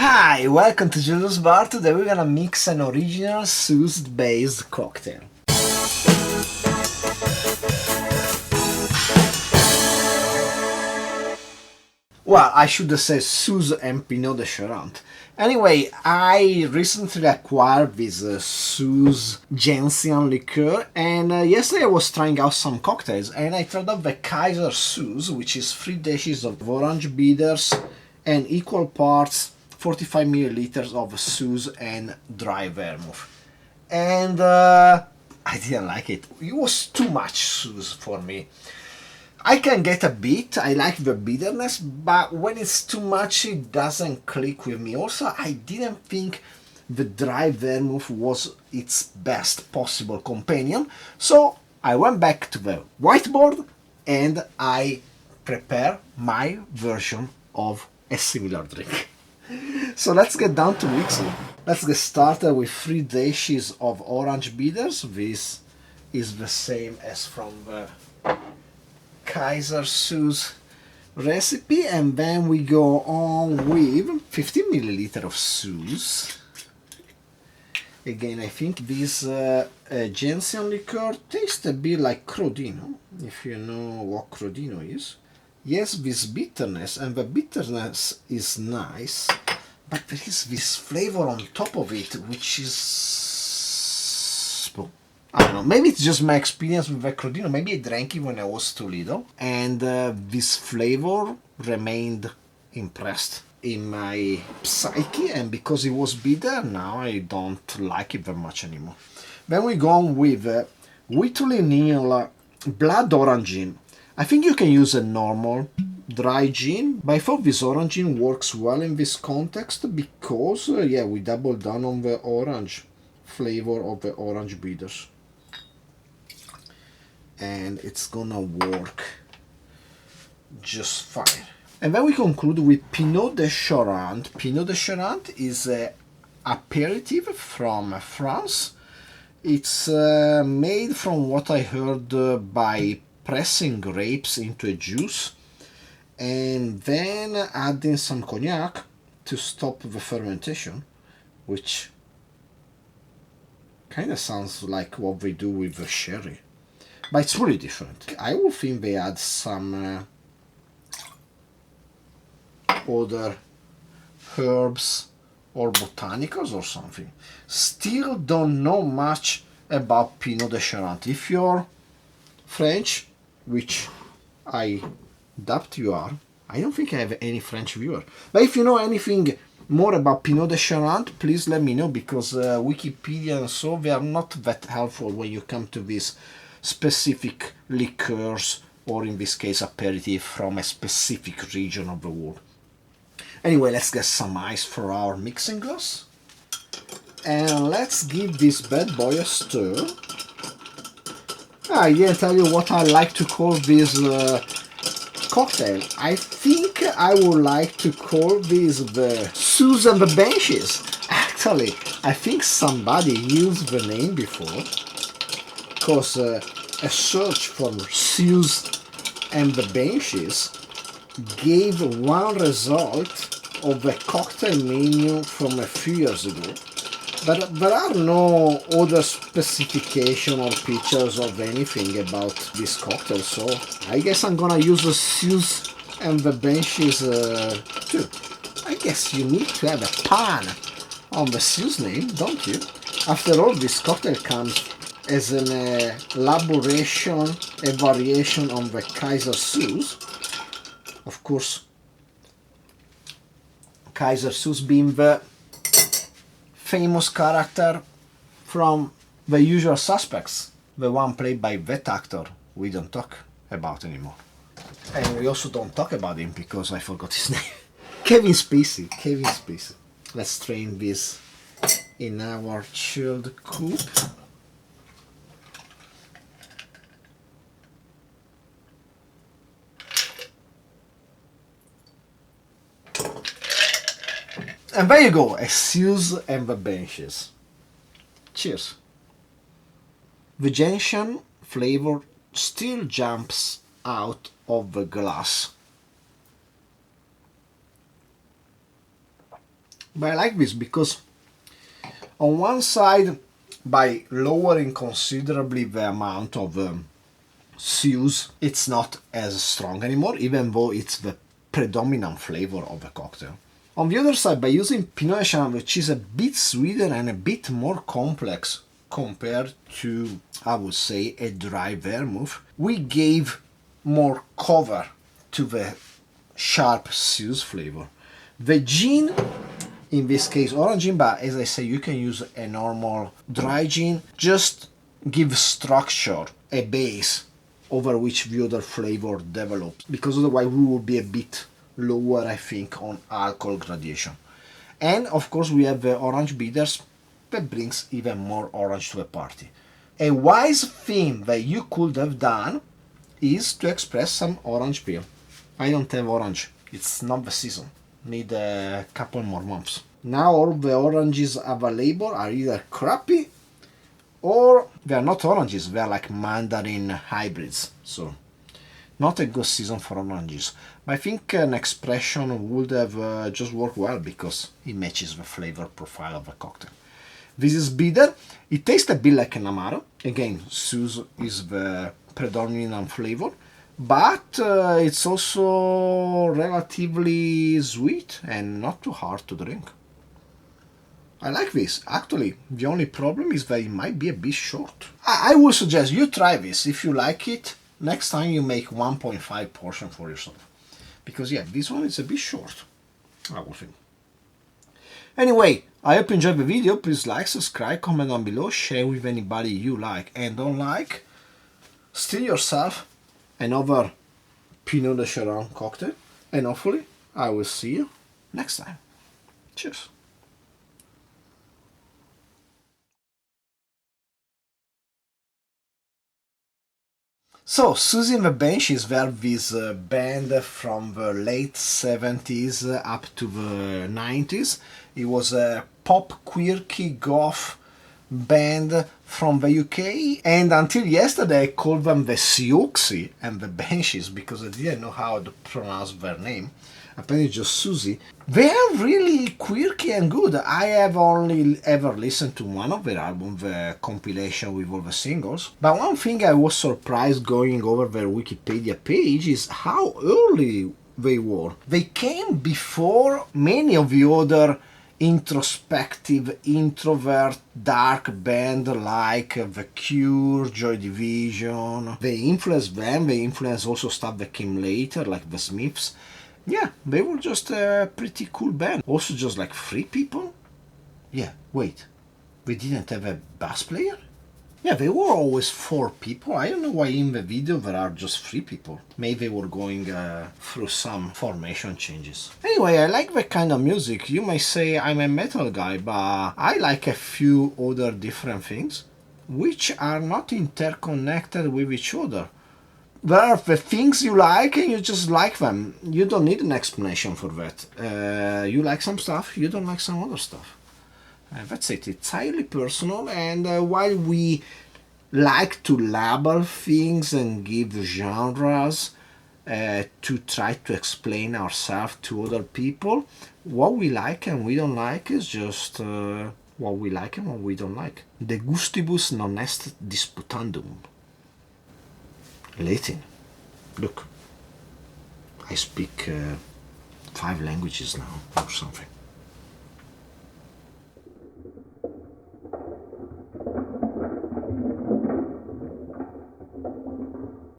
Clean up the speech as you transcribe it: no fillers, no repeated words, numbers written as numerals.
Hi, welcome to Julius Bar. Today we're gonna mix an original Suze based cocktail. Well, I should have said Suze and Pineau de Charentes. Anyway, I recently acquired this Suze gentian liqueur, and yesterday I was trying out some cocktails, and I tried out the Kaiser Suze, which is 3 dashes of orange bitters and equal parts 45 milliliters of Suze and dry vermouth. And I didn't like it. It was too much Suze for me. I can get a bit, I like the bitterness, but when it's too much it doesn't click with me. Also, I didn't think the dry vermouth was its best possible companion, so I went back to the whiteboard and I prepare my version of a similar drink. So let's get down to mixing. Let's get started with 3 dashes of orange bitters. This is the same as from the Kaiser Suze recipe, and then we go on with 15 milliliters of Suze. Again, I think this gentian liqueur tastes a bit like Crodino, if you know what Crodino is. Yes, this bitterness, and the bitterness is nice, but there is this flavor on top of it, which is... I don't know, maybe it's just my experience with the Crodino. Maybe I drank it when I was too little, and this flavor remained impressed in my psyche, and because it was bitter, now I don't like it very much anymore. Then we go on with Whitley Neil Blood Orange gin. I think you can use a normal dry gin, but I thought this orange gin works well in this context because, yeah, we double down on the orange flavor of the orange bitters. And it's gonna work just fine. And then we conclude with Pineau de Charentes. Pineau de Charentes is an aperitif from France. It's made from what I heard by pressing grapes into a juice and then adding some cognac to stop the fermentation, which kind of sounds like what we do with the sherry. But it's really different. I would think they add some other herbs or botanicals or something. Still don't know much about Pineau de Charentes. If you're French, which I doubt you are, I don't think I have any French viewer. But if you know anything more about Pineau de Charentes, please let me know, because Wikipedia and so, they are not that helpful when you come to these specific liqueurs, or in this case aperitif from a specific region of the world. Anyway, let's get some ice for our mixing glass, and let's give this bad boy a stir. I didn't tell you what I like to call this cocktail. I think I would like to call this the Suze and the Banshees. Actually, I think somebody used the name before, because a search for Suze and the Banshees gave one result of the cocktail menu from a few years ago, but there are no other specification or pictures of anything about this cocktail, so I guess I'm gonna use the Suze and the Banshees too. I guess you need to have a pun on the Suze name, don't you? After all, this cocktail comes as an elaboration, a variation on the Kaiser Suze. Of course, Kaiser Suze being the famous character from The Usual Suspects, the one played by that actor we don't talk about anymore. And we also don't talk about him because I forgot his name. Kevin Spacey. Let's strain this in our chilled coupe. And there you go, a Suze and the Banshees. Cheers. The gentian flavor still jumps out of the glass. But I like this because on one side, by lowering considerably the amount of Siouxsie, it's not as strong anymore, even though it's the predominant flavor of the cocktail. On the other side, by using Pinot de Charentes, which is a bit sweeter and a bit more complex compared to, I would say, a dry vermouth, we gave more cover to the sharp Siouxsie flavor. The gin, in this case orange gin, but as I say, you can use a normal dry gin, just give structure, a base over which the other flavor develops, because otherwise we will be a bit lower, I think, on alcohol gradation. And of course we have the orange bitters that brings even more orange to the party. A wise thing that you could have done is to express some orange peel. I don't have orange, it's not the season, need a couple more months. Now all the oranges available are either crappy or they are not oranges, they are like mandarin hybrids, so not a good season for oranges. But I think an expression would have just worked well because it matches the flavor profile of the cocktail. This is bitter, it tastes a bit like an Amaro. Again, Siouxsie is the predominant flavor, but it's also relatively sweet and not too hard to drink. I like this. Actually, the only problem is that it might be a bit short. I would suggest you try this. If you like it, next time you make 1.5 portion for yourself. Because yeah, this one is a bit short, I would think. Anyway, I hope you enjoyed the video. Please like, subscribe, comment down below, share with anybody you like and don't like. Steal yourself another Pinot de Charentes cocktail. And hopefully, I will see you next time. Cheers. So, Suze and the Banshees were this band from the late 70s up to the 90s. It was a pop, quirky, goth band from the UK, and until yesterday I called them the Siouxsie and the Banshees because I didn't know how to pronounce their name. Apparently just Susie. They are really quirky and good. I have only ever listened to one of their albums, the compilation with all the singles. But one thing I was surprised going over their Wikipedia page is how early they were. They came before many of the other introspective, introvert, dark band like The Cure, Joy Division. They influenced them, they influenced also stuff that came later like The Smiths. Yeah, they were just a pretty cool band. Also just like 3 people? Yeah, wait, we didn't have a bass player? Yeah, they were always 4 people. I don't know why in the video there are just 3 people. Maybe they were going through some formation changes. Anyway, I like that kind of music. You may say I'm a metal guy, but I like a few other different things which are not interconnected with each other. There are the things you like and you just like them. You don't need an explanation for that. You like some stuff, you don't like some other stuff. That's it, it's highly personal, and while we like to label things and give genres to try to explain ourselves to other people, what we like and we don't like is just what we like and what we don't like. De gustibus non est disputandum. Latin. Look, I speak 5 languages now or something.